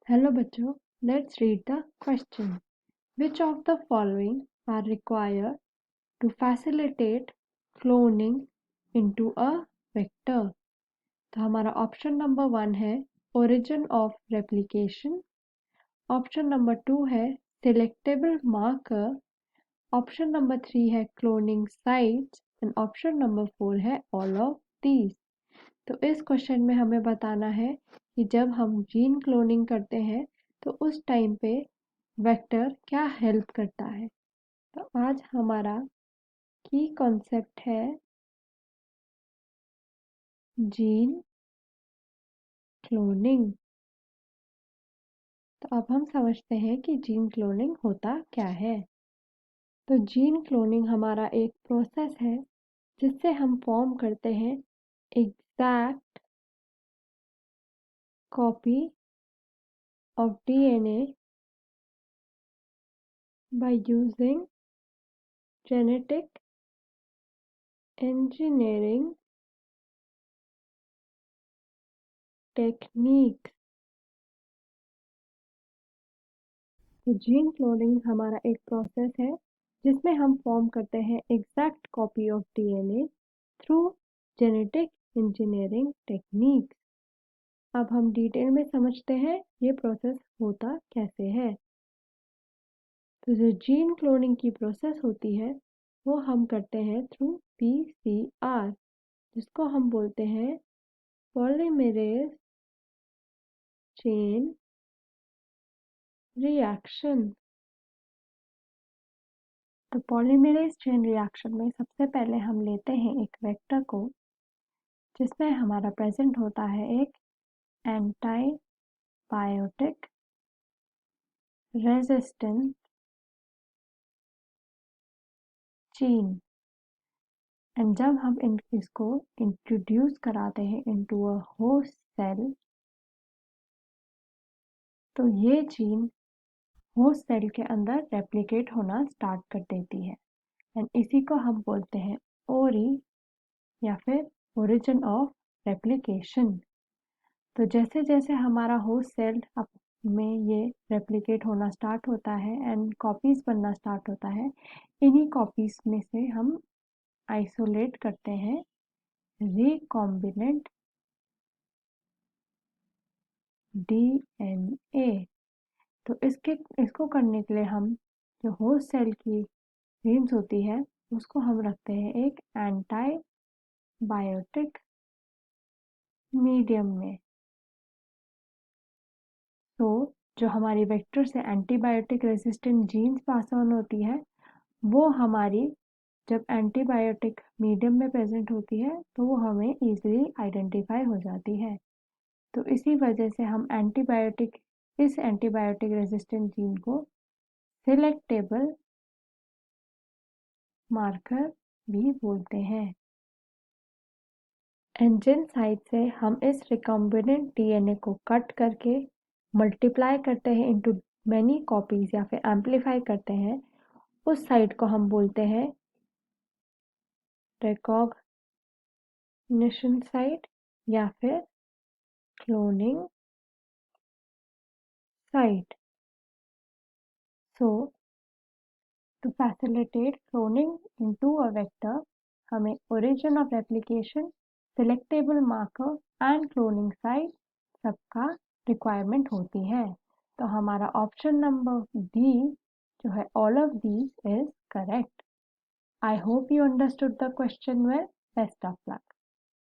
Hello बच्चों, let's read the question. Which of the following are required to facilitate cloning into a vector? तो हमारा option number 1 है origin of replication, option number 2 है selectable marker, option number 3 है cloning sites and option number 4 है all of these. तो इस question में हमें बताना है कि जब हम जीन क्लोनिंग करते हैं तो उस टाइम पे वेक्टर क्या हेल्प करता है. तो आज हमारा की कॉन्सेप्ट है जीन क्लोनिंग. तो अब हम समझते हैं कि जीन क्लोनिंग होता क्या है. तो जीन क्लोनिंग हमारा एक प्रोसेस है जिससे हम फॉर्म करते हैं exact copy of DNA by using genetic engineering techniques. तो जीन क्लोनिंग हमारा एक प्रोसेस है जिसमें हम फॉर्म करते हैं exact copy of DNA through genetic engineering techniques. अब हम डिटेल में समझते हैं ये प्रोसेस होता कैसे है. तो जो जीन क्लोनिंग की प्रोसेस होती है वो हम करते हैं थ्रू पीसीआर, जिसको हम बोलते हैं पॉलीमरेज चेन रिएक्शन. तो पॉलीमरेज चेन रिएक्शन में सबसे पहले हम लेते हैं एक वेक्टर को जिसमें हमारा प्रेजेंट होता है एक एंटीबायोटिक रेजिस्टेंट जीन. एंड जब हम इसको इंट्रोड्यूस कराते हैं इनटू अ होस्ट सेल तो ये जीन होस्ट सेल के अंदर रेप्लिकेट होना स्टार्ट कर देती है. एंड इसी को हम बोलते हैं ओरी या फिर ओरिजिन ऑफ रेप्लिकेशन. तो जैसे जैसे हमारा होस्ट सेल में ये रेप्लिकेट होना स्टार्ट होता है एंड कॉपीज बनना स्टार्ट होता है, इन्हीं कॉपीज में से हम आइसोलेट करते हैं रिकॉम्बिनेंट डीएनए. तो इसको करने के लिए हम जो होस्ट सेल की जीन्स होती है उसको हम रखते हैं एक एंटीबायोटिक मीडियम में. तो जो हमारी वेक्टर से antibiotic resistant genes pass on होती है वो हमारी जब एंटीबायोटिक मीडियम में प्रेजेंट होती है तो वो हमें इजीली आइडेंटिफाई हो जाती है. तो इसी वजह से हम इस एंटीबायोटिक रेजिस्टेंट जीन को सिलेक्टेबल मार्कर भी बोलते हैं. एंजिन साइड से हम इस रिकॉम्बिनेंट डीएनए को कट करके मल्टीप्लाई करते हैं इनटू मैनी कॉपीज या फिर एम्पलीफाई करते हैं. उस साइड को हम बोलते हैं रिकॉग्निशन साइट या फिर cloning site. So to facilitate cloning into a vector हमें origin of replication, selectable marker and cloning site सबका रिक्वायरमेंट होती है. तो हमारा ऑप्शन नंबर डी जो है all of these is correct. I hope you understood the question well. Best of luck.